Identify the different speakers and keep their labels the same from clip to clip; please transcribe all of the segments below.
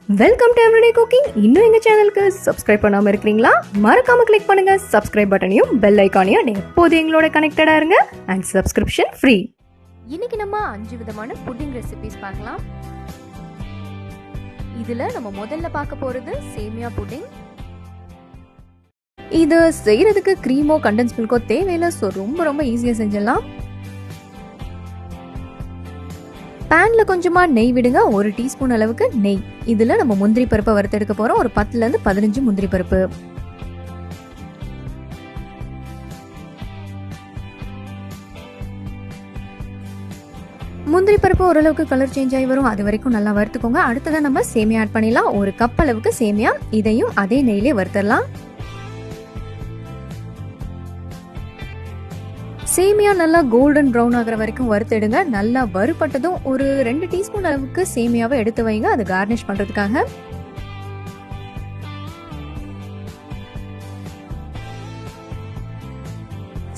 Speaker 1: Welcome to everyday cooking. இன்னும் எங்கள் சேனலுக்கு சப்ஸ்கிரைப் பண்ணாமல் இருக்கிறீங்களா? மறக்காமல் கிளிக் பண்ணுங்கள் சப்ஸ்கிரைப் பட்டனையும் பெல் ஐக்கானையும். எப்போது எங்களோட கனெக்டடாக இருங்க அண்ட் சப்ஸ்கிரிப்ஷன் ஃப்ரீ.
Speaker 2: இன்னைக்கு நம்ம 5 விதமான புட்டிங் ரெசிபிஸ் பார்க்கலாம். இதில் நம்ம முதல்ல பார்க்க போகிறது சேமியா புட்டிங். இது செய்கிறதுக்கு க்ரீமோ கண்டென்ஸ் மில்கோ தேவையில்லை. ஸோ ரொம்ப ஈஸியாக செஞ்சிடலாம். பேனில் கொஞ்சமாக நெய் விடுங்க. 1 டீஸ்பூன் அளவுக்கு நெய். இதில் நம்ம முந்திரி பருப்பை வறுத்தெடுக்க போகிறோம். ஒரு 10லேருந்து 15 முந்திரி பருப்பு. முந்திரி பருப்பு ஓரளவுக்கு கலர் சேஞ்ச் ஆகி வரும். அது வரைக்கும் நல்லா வறுத்துக்கோங்க. அடுத்ததான் நம்ம சேமியா ஆட் பண்ணிடலாம். 1 கப் அளவுக்கு சேமியா. இதையும் அதே நெய்லேயே வறுத்துடலாம். சேமியா நல்லா கோல்டன் ப்ரௌன் ஆகிற வரைக்கும் வறுத்தெடுங்க. நல்லா வறுபட்டதும் ஒரு 2 டீஸ்பூன் அளவுக்கு சேமியாவை எடுத்து வைங்க. அது கார்னிஷ் பண்றதுக்காக.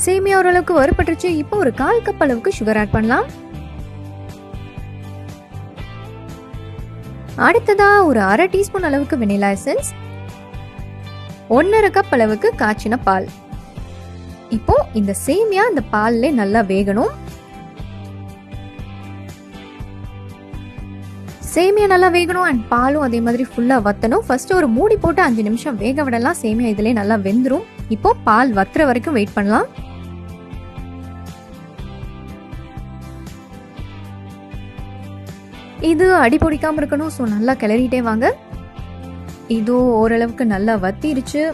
Speaker 2: சேமியா ஓரளவுக்கு வறுபட்டுருச்சு. இப்போ ஒரு 1/4 கப் அளவுக்கு சுகர் ஆட் பண்ணலாம். அடுத்ததா ஒரு 1/2 டீஸ்பூன் அளவுக்கு வெனிலா எசன்ஸ், 1/2 கப் அளவுக்கு காய்ச்சின பால். இப்போ இந்த சேமியா இந்த பால்ல நல்லா வேகணும். சேமியா நல்லா வேகணும் அண்ட் பாலும் அதே மாதிரி ஃபுல்லா வத்தணும். ஃபர்ஸ்ட் ஒரு மூடி போட்டு 5 நிமிஷம் வேக விடலாம். சேமியா இதுல நல்லா வெந்துரும். இப்போ பால் வத்துற வரைக்கும் வெயிட் பண்ணலாம். இது அடி பிடிக்காம இருக்கணும். ஸோ நல்லா கிளறிட்டே வாங்க. இது ஓரளவுக்கு நல்லா வத்திருச்சு.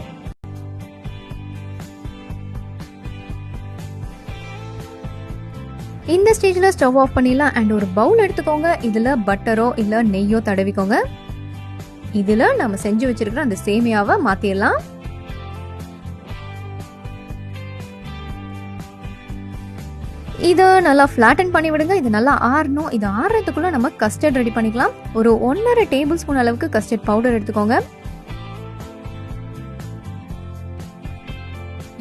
Speaker 2: இந்த ஸ்டேஜில் ஸ்டவ் ஆஃப் பண்ணிடலாம் அண்ட் ஒரு பவுல் எடுத்துக்கோங்க. இதில் பட்டரோ இல்லை நெய்யோ தடவிக்கோங்க. இதில் நம்ம செஞ்சு வச்சிருக்கிற அந்த சேமியாவை மாற்றிடலாம். இதை நல்லா ஃப்ளாட்டன் பண்ணி விடுங்க. இது நல்லா ஆறணும். இது ஆறுறதுக்குள்ள நம்ம கஸ்டர்ட் ரெடி பண்ணிக்கலாம். ஒரு 1.5 டேபிள் ஸ்பூன் அளவுக்கு கஸ்டர்ட் பவுடர் எடுத்துக்கோங்க.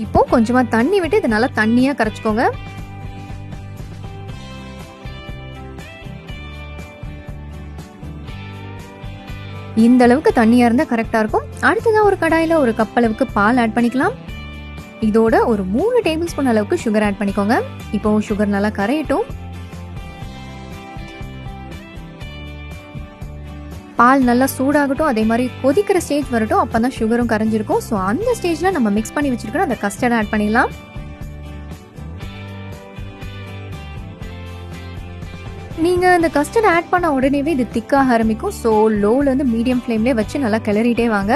Speaker 2: இப்போ கொஞ்சமா தண்ணி விட்டு இது நல்லா தண்ணியா கரைச்சிக்கோங்க. இந்த அளவுக்கு தண்ணியா இருந்தா கரெக்டா இருக்கும். அடுத்ததான் ஒரு கடாயில 1 கப் அளவுக்கு பால் ஆட் பண்ணிக்கலாம். இதோட ஒரு 3 டேபிள் ஸ்பூன் அளவுக்கு சுகர் ஆட் பண்ணிக்கோங்க. இப்போ சுகர் நல்லா கரையட்டும். பால் நல்லா சூடாகட்டும். அதே மாதிரி கொதிக்கிற ஸ்டேஜ் வரட்டும். அப்பதான் சுகரும் கரைஞ்சிருக்கும். ஸோ அந்த ஸ்டேஜ்ல நம்ம மிக்ஸ் பண்ணி வச்சிருக்கிற அந்த கஸ்டர்ட் ஆட் பண்ணிடலாம். நீங்க இந்த கஸ்டர்ட் ஆட் பண்ண உடனேவே இது திக்காக ஆரம்பிக்கும். ஸோ லோல இருந்து மீடியம் ஃப்ளேம்லேயே வச்சு நல்லா கிளறிட்டே வாங்க.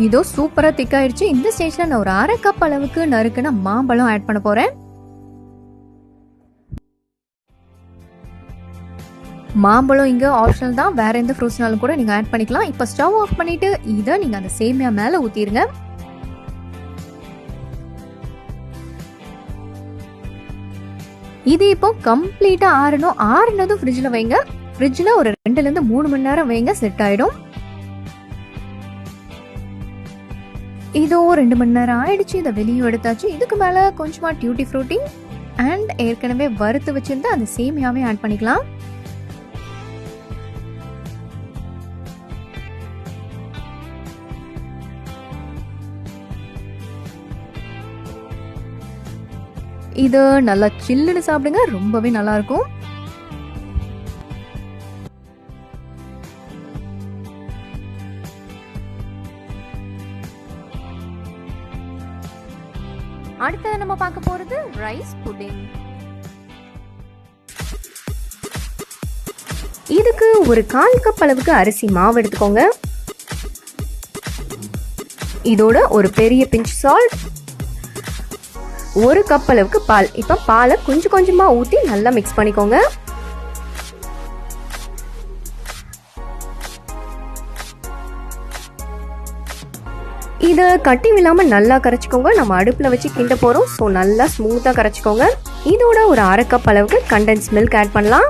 Speaker 2: இதோ சூப்பரா திக்காயிடுச்சு. இந்த ஸ்டேஜ்ல நான் ஒரு 1/2 கப் அளவுக்கு நறுக்குன மாம்பழம் ஆட் பண்ண போறேன். மாம்பழம் இங்க ஆப்ஷனல் தான். வேற எந்த ஃப்ரூட்ஸ்னாலும் கூட நீங்க ஆட் பண்ணிக்கலாம். இப்போ ஸ்டவ் ஆஃப் பண்ணிட்டு இதை நீங்க அந்த சேமியா மேல ஊத்திருங்க. இது இப்போ கம்ப்ளீட்டா ஆறணும். ஆறுனதும் ஃப்ரிட்ஜ்ல வைங்க. ஃப்ரிட்ஜ்ல ஒரு 2லேருந்து 3 மணி நேரம் வைங்க. செட் ஆயிடும். இதோ 2 மணி நேரம் ஆயிடுச்சு. இதை வெளியே எடுத்தாச்சு. இதுக்கு மேல கொஞ்சமா டியூட்டி ஃப்ரூட்டி அண்ட் ஏற்கனவே வறுத்து வச்சிருந்த அந்த சேமியாவே ஆட் பண்ணிக்கலாம். இது நல்லா சில்லுன்னு சாப்பிடுங்க. ரொம்பவே நல்லா இருக்கும். அடுத்தது நம்ம பார்க்க போறது ரைஸ் புட்டிங்.
Speaker 1: இதுக்கு ஒரு 1/4 கப் அளவுக்கு அரிசி மாவு எடுத்துக்கோங்க. இதோட ஒரு பெரிய பிஞ்ச் சால்ட், 1 கப் அளவுக்கு பால். இப்போ பாலை கொஞ்சமா ஊற்றி நல்லா மிக்ஸ் பண்ணிக்கோங்க. இதை கட்டி விழாம நல்லா கரைச்சிக்கோங்க. நம்ம அடுப்புல வச்சு கிண்ட போறோம். ஸோ நல்லா ஸ்மூத்தா கரைச்சிக்கோங்க. இதோட ஒரு 1/2 கப் அளவுக்கு கண்டென்ஸ் மில்க் ஆட் பண்ணலாம்.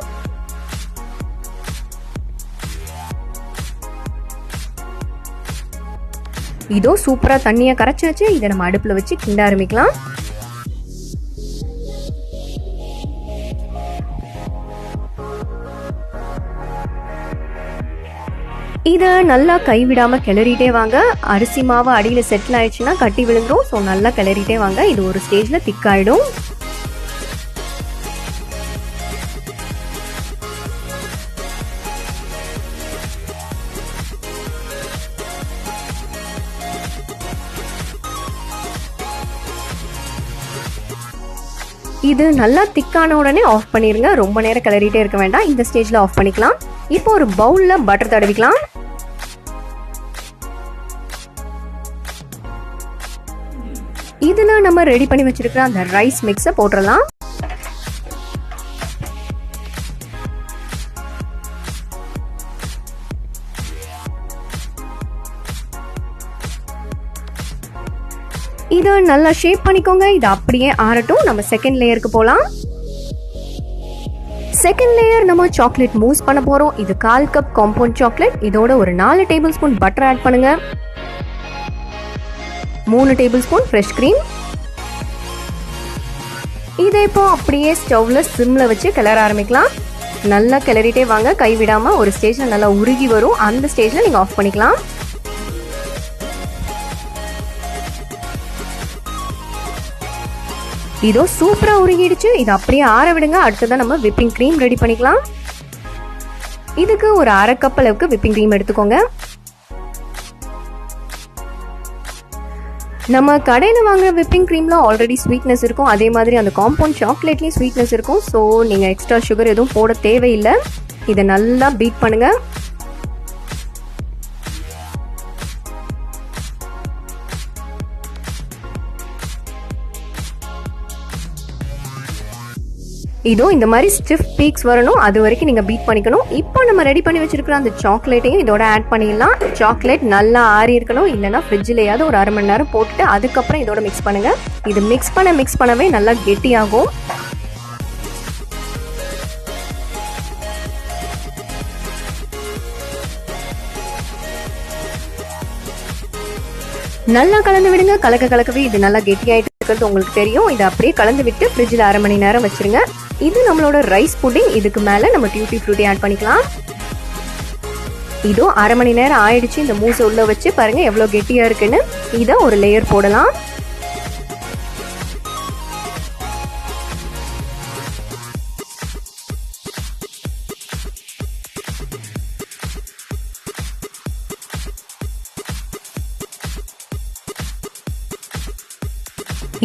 Speaker 1: இதோ சூப்பரா தண்ணியை கரைச்சாச்சு. இதை நம்ம அடுப்புல வச்சு கிண்ட ஆரம்பிக்கலாம். இதை நல்லா கைவிடாம கிளறிட்டே வாங்க. அரிசி மாவு அடியில் செட்டில் ஆயிடுச்சுன்னா கட்டி விழுந்துரும். ஸோ நல்லா கிளறிட்டே வாங்க. இது ஒரு ஸ்டேஜ்ல திக்காயிடும். இது நல்லா திக்கான உடனே ஆஃப் பண்ணிருங்க. ரொம்ப நேரம் கிளறிட்டே இருக்க வேண்டாம். இந்த ஸ்டேஜ்ல ஆஃப் பண்ணிக்கலாம். இப்போ ஒரு பவுல்ல பட்டர் தடவிக்கலாம். இதுல நம்ம ரெடி பண்ணி வச்சிருக்கிற அந்த ரைஸ் மிக்ஸை போட்டுடலாம். இதை நல்லா ஷேப் பண்ணிக்கோங்க. இது அப்படியே ஆறட்டும். நம்ம செகண்ட் லேயருக்கு போகலாம். செகண்ட் லேயர் நம்ம சாக்லேட் மூஸ் பண்ண போறோம். இது 1/4 கப் காம்பவுண்ட் சாக்லேட். இதோட ஒரு 4 டேபிள் ஸ்பூன் பட்டர் ஆட் பண்ணுங்க. 3 டேபிள் ஸ்பூன் ஃப்ரெஷ் கிரீம். இதை இப்போ அப்படியே ஸ்டவ்ல சிம்ல வச்சு கிளற ஆரம்பிக்கலாம். நல்லா கிளறிட்டே வாங்க கைவிடாம. ஒரு ஸ்டேஜ்ல நல்லா உருகி வரும். அந்த ஸ்டேஜ்ல நீங்க ஆஃப் பண்ணிக்கலாம். இதோ சூப்பரா உருகிடுச்சு. இது அப்படியே ஆற விடுங்க. அடுத்ததான் நம்ம விப்பிங் கிரீம் ரெடி பண்ணிக்கலாம். இதுக்கு ஒரு 1/2 கப் அளவுக்கு விப்பிங் கிரீம் எடுத்துக்கோங்க. நம்ம கடையில் வாங்குற விப்பிங் கிரீம்ல ஆல்ரெடி ஸ்வீட்னஸ் இருக்கும். அதே மாதிரி அந்த காம்பவுண்ட் சாக்லேட்லேயும் ஸ்வீட்னஸ் இருக்கும். ஸோ நீங்கள் எக்ஸ்ட்ரா சுகர் எதுவும் போட தேவையில்லை. இதை நல்லா பீட் பண்ணுங்க. இதோ இந்த மாதிரி ஸ்டிஃப் பீக்ஸ் வரணும். அது வரைக்கும் நீங்கள் பீட் பண்ணிக்கணும். இப்போ நம்ம ரெடி பண்ணி வச்சிருக்கிற அந்த சாக்லேட்டையும் இதோட ஆட் பண்ணிடலாம். சாக்லேட் நல்லா ஆறி இருக்கணும். இல்லைன்னா ஃப்ரிட்ஜிலேயாவது ஒரு 1/2 மணி நேரம் போட்டுட்டு அதுக்கப்புறம் இதோட மிக்ஸ் பண்ணுங்க. இது மிக்ஸ் பண்ணவே நல்லா கெட்டியாகும். நல்லா கலந்து விடுங்க. கலக்கவே இது நல்லா கெட்டியாயிட்டு இருக்கிறது உங்களுக்கு தெரியும். இதை அப்படியே கலந்து விட்டு ஃப்ரிட்ஜில் 1/2 மணி நேரம் வச்சிருங்க. இது நம்மளோட ரைஸ் புட்டிங். இதுக்கு மேல நம்ம டியூட்டி ஃப்ரூட்டி ஆட் பண்ணிக்கலாம். இதோ 1/2 மணி நேரம் ஆயிடுச்சு. இந்த மூஸை உள்ள வச்சு பாருங்க எவ்வளவு கெட்டியா இருக்குன்னு. இதை ஒரு லேயர் போடலாம்.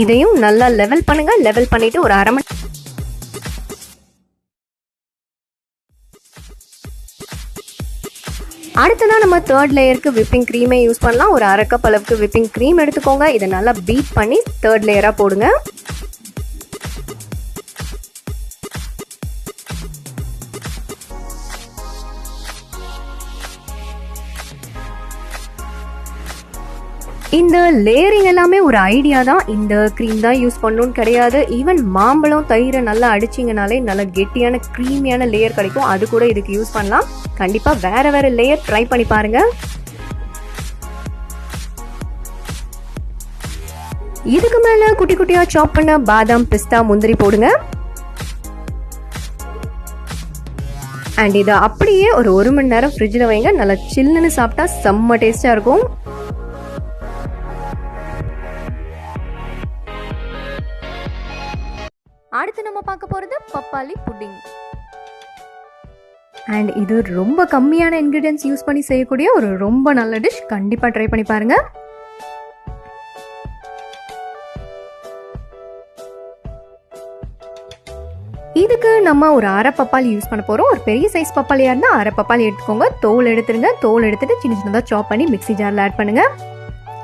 Speaker 1: இதையும் நல்லா லெவல் பண்ணுங்க. லெவல் பண்ணிட்டு ஒரு 1/2 மணி அடுத்ததான் நம்ம தேர்ட் லேயருக்கு விப்பிங் க்ரீமே யூஸ் பண்ணலாம். ஒரு 1/2 கப் அளவுக்கு விப்பிங் க்ரீம் எடுத்துக்கோங்க. இதை நல்லா பீட் பண்ணி தேர்ட் லேயரா போடுங்க. இந்த லேயரிங் எல்லாமே ஒரு ஐடியா தான். இந்த க்ரீம் தான் யூஸ் பண்ணணும்னு கிடையாது. ஈவன் மாம்பழம் தயிரை நல்லா அடிச்சிங்கனாலே நல்லா கெட்டியான க்ரீமியான லேயர் கிடைக்கும். அது கூட இதுக்கு யூஸ் பண்ணலாம். கண்டிப்பா வேற லேயர் ட்ரை பண்ணி பாருங்க. இதுக்கு மேல குட்டி குட்டியா சாப் பண்ண பாதாம், பிஸ்தா, முந்திரி போடுங்க. அண்ட் இதை அப்படியே ஒரு 1 மணி நேரம் ஃப்ரிட்ஜில் வைங்க. நல்லா சில்லுன்னு சாப்பிட்டா செம்ம டேஸ்டா இருக்கும். அடுத்து நம்ம பார்க்க போறது பப்பாளி புட்டிங். அண்ட் இது ரொம்ப கம்மியான இன்கிரிடியன்ஸ் யூஸ் பண்ணி செய்யக்கூடிய ஒரு ரொம்ப நல்ல டிஷ். கண்டிப்பா ட்ரை பண்ணி பாருங்க. இதுக்கு நம்ம ஒரு 1/2 பப்பாளி யூஸ் பண்ண போறோம். ஒரு பெரிய சைஸ் பப்பாளியா இருந்தா 1/2 பப்பாளி எடுத்துக்கோங்க. தோல் எடுத்துருங்க. தோல் எடுத்துட்டு சின்ன சின்னதா சாப் பண்ணி மிக்ஸி ஜார்ல ஆட் பண்ணுங்க.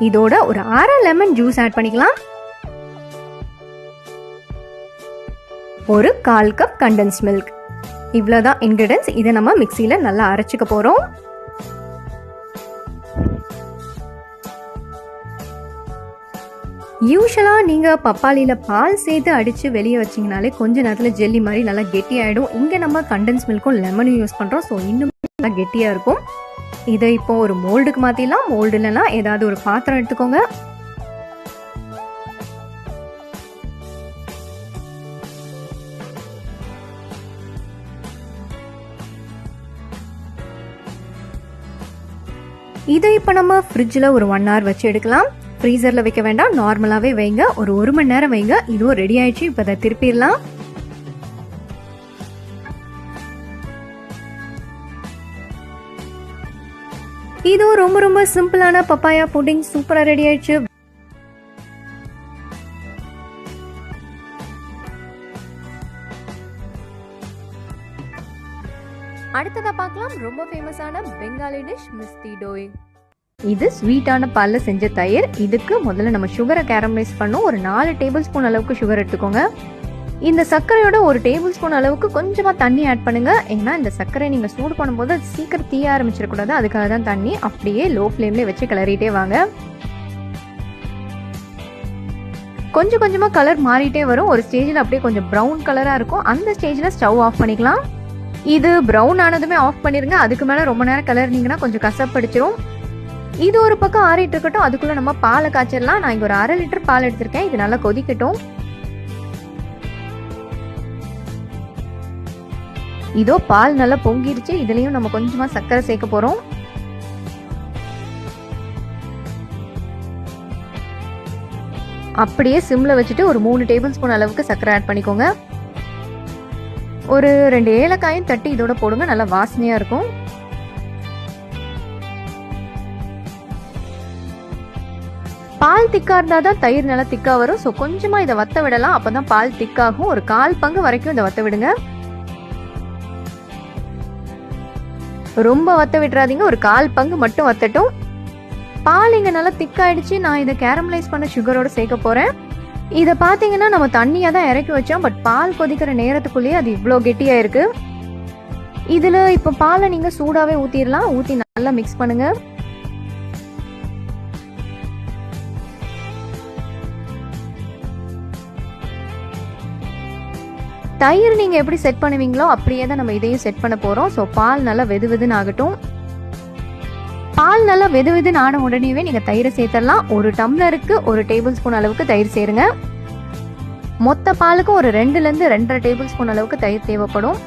Speaker 1: இதோட ஒரு 1/2 லெமன் ஜூஸ் ஆட் பண்ணிக்கலாம். ஒரு 1/4 கப் கண்டென்ஸ் மில்க். இவ்வளவுதான் இன்கிரிடியன்ஸ். இதை நம்ம மிக்ஸியில நல்லா அரைச்சுக்க போறோம். யூஸ்வலா நீங்க பப்பாளியில பால் சேர்த்து அடிச்சு வெளியே வச்சீங்கனாலே கொஞ்ச நேரத்துல ஜெல்லி மாதிரி நல்லா கெட்டி ஆயிடும். இங்க நம்ம கண்டென்ஸ் மில்க்கும் லெமனும் யூஸ் பண்றோம். ஸோ இன்னும் நல்லா கெட்டியா இருக்கும். இதை இப்போ ஒரு மோல்டுக்கு மாத்திடலாம். மோல்டு இல்லைன்னா ஏதாவது ஒரு பாத்திரம் எடுத்துக்கோங்க. இதை இப்போ நம்ம ஃப்ரிட்ஜில் ஒரு 1 hour வச்சு எடுக்கலாம். ஃப்ரீசரில் வைக்க வேண்டாம், நார்மலாகவே வைங்க. ஒரு 1 மணி நேரம் வைங்க. இதுவும் ரெடி ஆயிடுச்சு. இப்போ அதை திருப்பிடலாம். இதுவும் ரொம்ப ரொம்ப சிம்பிளான பப்பாயா புட்டிங் சூப்பராக ரெடி ஆயிடுச்சு.
Speaker 2: அடுத்ததா பார்க்கலாம் ரொம்ப ஃபேமஸான பெங்காலி டிஷ் மிஸ்தி டோய்.
Speaker 1: இது ஸ்வீட்டான பாலில் செஞ்ச தயிர். இதுக்கு முதல்ல நம்ம சுகரை கேரமலைஸ் பண்ணோம். ஒரு 4 டேபிள் ஸ்பூன் அளவுக்கு சுகர் எடுத்துக்கோங்க. இந்த சர்க்கரையோட 1 டேபிள் ஸ்பூன் அளவுக்கு கொஞ்சமாக தண்ணி ஆட் பண்ணுங்க. ஏன்னா இந்த சர்க்கரை நீங்கள் சூடு பண்ணும்போது அது சீக்கிரம் தீய ஆரம்பிச்சிடக்கூடாது, அதுக்காக தான் தண்ணி. அப்படியே லோ ஃப்ளேம்லேயே வச்சு கிளறிட்டே வாங்க. கொஞ்சம் கொஞ்சமாக கலர் மாறிட்டே வரும். ஒரு ஸ்டேஜில் அப்படியே கொஞ்சம் ப்ரௌன் கலராக இருக்கும். அந்த ஸ்டேஜில் ஸ்டவ் ஆஃப் பண்ணிக்கலாம். இது ப்ரௌன் ஆனதுமே ஆஃப் பண்ணிருங்க. அதுக்கு மேலே ரொம்ப நேரம் கலர்னீங்கன்னா கொஞ்சம் கசப்படிச்சிரும். இது ஒரு பக்கம் ஆறிட்டு இருக்கட்டும். அதுக்குள்ள நம்ம பாலை காய்ச்சிடலாம். நான் இங்க ஒரு 1/2 லிட்டர் பால் எடுத்திருக்கேன். இது நல்லா கொதிக்கட்டும். இதோ பால் நல்லா பொங்கிருச்சு. இதுலயும் நம்ம கொஞ்சமா சர்க்கரை சேர்க்க போறோம். அப்படியே சிம்ல வச்சுட்டு ஒரு 3 டேபிள் ஸ்பூன் அளவுக்கு சர்க்கரை ஆட் பண்ணிக்கோங்க. ஒரு 2 ஏலக்காயும் தட்டி இதோட போடுங்க. நல்லா வாசனையா இருக்கும். பால் திக்கா இருந்தா தான் தயிர் நல்லா திக்கா வரும். ஸோ கொஞ்சமா இதை வத்த விடலாம். அப்பதான் பால் திக்காகும். ஒரு 1/4 பங்கு வரைக்கும் இதை வத்த விடுங்க. ரொம்ப வத்த விட்டுறாதீங்க. ஒரு 1/4 பங்கு மட்டும் வத்தட்டும். பால் இங்க நல்லா திக்காயிடுச்சு. நான் இதை கேரமலைஸ் பண்ண சுகரோட சேர்க்க போறேன். இதை பார்த்தீங்கன்னா நம்ம தண்ணியாக தான் இறக்கி வச்சோம். பட் பால் கொதிக்கிற நேரத்துக்குள்ளேயே அது இவ்வளோ கெட்டியாக இருக்கு. இதில் இப்போ பாலை நீங்கள் சூடாகவே ஊற்றிடலாம். ஊற்றி நல்லா மிக்ஸ் பண்ணுங்க. தயிர் நீங்கள் எப்படி செட் பண்ணுவீங்களோ அப்படியே தான் நம்ம இதையும் செட் பண்ண போகிறோம். ஸோ பால் நல்லா வெது வெதுன்னு ஆகட்டும். பால் நல்லா வெது வெதுன்னு ஆன உடனேவே நீங்க தயிரை சேர்த்தரலாம். 1 டம்ளருக்கு 1 டேபிள் ஸ்பூன் அளவுக்கு தயிர் சேருங்க. மொத்த பாலுக்கு ஒரு 2லேருந்து 2.5 டேபிள் ஸ்பூன் அளவுக்கு தயிர் தேவைப்படும்.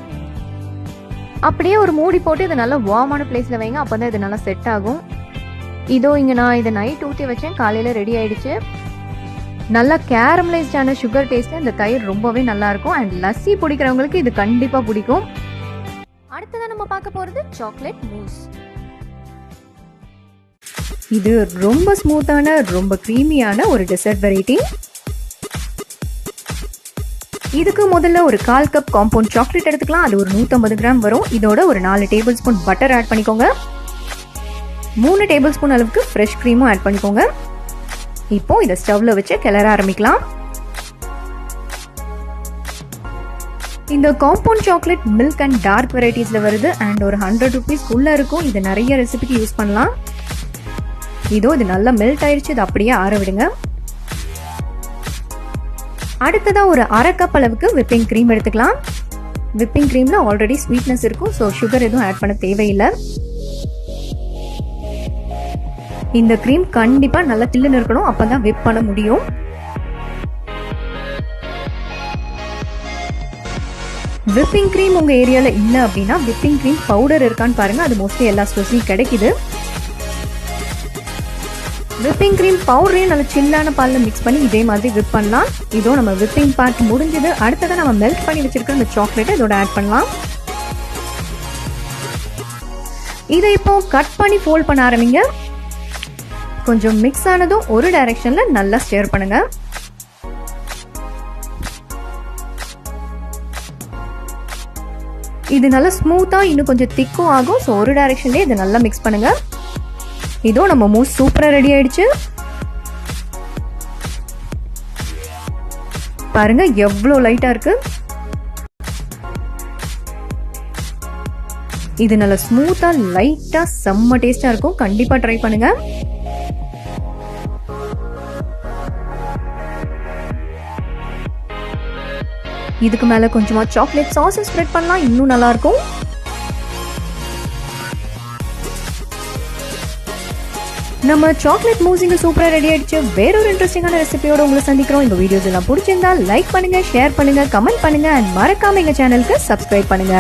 Speaker 1: அப்படியே ஒரு மூடி போட்டு இதை நல்லா வார்மான பிளேஸ்ல வைங்க. அப்பதான் இது நல்லா செட் ஆகும். இதோ இங்க நான் இதை நைட் ஊற்றி வச்சேன். காலையில ரெடி ஆயிடுச்சு. நல்லா கேரமலைஸ்டான சுகர் டேஸ்ட்ல இந்த தயிர் ரொம்பவே நல்லா இருக்கும். அண்ட் லஸ்ஸி பிடிக்கிறவங்களுக்கு இது கண்டிப்பா பிடிக்கும்.
Speaker 2: அடுத்ததான் நம்ம பார்க்க போறது சாக்லேட் மூஸ்.
Speaker 1: இது ரொம்ப ஸ்மூத்தான ரொம்ப க்ரீமியான ஒரு டெசர்ட் வெரைட்டி. இதுக்கு முதல்ல ஒரு 1/4 கப் காம்பவுண்ட் சாக்லேட் எடுத்துக்கலாம். அது ஒரு 150 கிராம் வரும். இதோட ஒரு 4 டேபிள் ஸ்பூன் பட்டர் ஆட் பண்ணிக்கோங்க. 3 டேபிள் ஸ்பூன் அளவுக்கு ஃப்ரெஷ் க்ரீமும் ஆட் பண்ணிக்கோங்க. இப்போ இதை ஸ்டவ்ல வச்சு கிளற ஆரம்பிக்கலாம். இந்த compound chocolate milk and dark வெரைட்டிஸ்ல வருது. அண்ட் ஒரு 100 ருபீஸ் உள்ள இருக்கும். இது நிறைய ரெசிபிக்கு யூஸ் பண்ணலாம். இதோ இது நல்லா மெல்ட் ஆயிடுச்சு. இது அப்படியே ஆற விடுங்க. அடுத்ததா ஒரு 1/2 கப் அளவுக்கு விப்பிங் கிரீம் எடுத்துக்கலாம். விப்பிங் கிரீம்ல ஆல்ரெடி ஸ்வீட்னஸ் இருக்கும். ஸோ சுகர் எதுவும் ஆட் பண்ண தேவையில்லை. இந்த கிரீம் கண்டிப்பா நல்லா தில்லுன்னு இருக்கணும். அப்பதான் விப் பண்ண முடியும். விப்பிங் கிரீம் உங்க ஏரியால இல்ல அப்படின்னா விப்பிங் கிரீம் பவுடர் இருக்கான்னு பாருங்க. அது மோஸ்ட்லி எல்லா ஸ்டோர்ஸ்லயும் கிடைக்குது. விப்பிங் கிரீம் பவுடரையும் நல்லா சில்லான பாலில் மிக்ஸ் பண்ணி இதே மாதிரி விப் பண்ணலாம். இதோ நம்ம விப்பிங் பார்ட் முடிஞ்சது. அடுத்ததான் நம்ம மெல்ட் பண்ணி வச்சிருக்கிற இந்த சாக்லேட்டை இதோட ஆட் பண்ணலாம். இதை இப்போ கட் பண்ணி ஃபோல்ட் பண்ண ஆரம்பிங்க. கொஞ்சம் மிக்ஸ் ஆனதும் ஒரு டைரக்ஷன்ல நல்லா ஸ்டிர் பண்ணுங்க. இது நல்லா ஸ்மூத்தா இன்னும் கொஞ்சம் திக்கும் ஆகும். ஸோ ஒரு டைரக்ஷன்லேயே இதை நல்லா மிக்ஸ் பண்ணுங்க. இதோ நம்ம மூஸ் சூப்பரா ரெடி ஆயிடுச்சு. பாருங்க எவ்வளவு லைட்டா இருக்கு. இது நல்ல ஸ்மூத்தா லைட்டா செம்ம டேஸ்டா இருக்கும். கண்டிப்பா ட்ரை பண்ணுங்க. இதுக்கு மேல கொஞ்சமா சாக்லேட் சாஸ் ஸ்ப்ரெட் பண்ணலாம், இன்னும் நல்லா இருக்கும். நம்ம சாக்லேட் மூசிங்க சூப்பரா ரெடி ஆயிடுச்சு. வேற ஒரு இன்ட்ரெஸ்டிங்கான ரெசிபியோட உங்களை சந்திக்கிறோம். இந்த வீடியோஸ் எல்லாம் பிடிச்சிருந்தா லைக் பண்ணுங்க, ஷேர் பண்ணுங்க, கமெண்ட் பண்ணுங்க அண்ட் மறக்காம எங்க சேனலுக்கு சப்ஸ்கிரைப் பண்ணுங்க.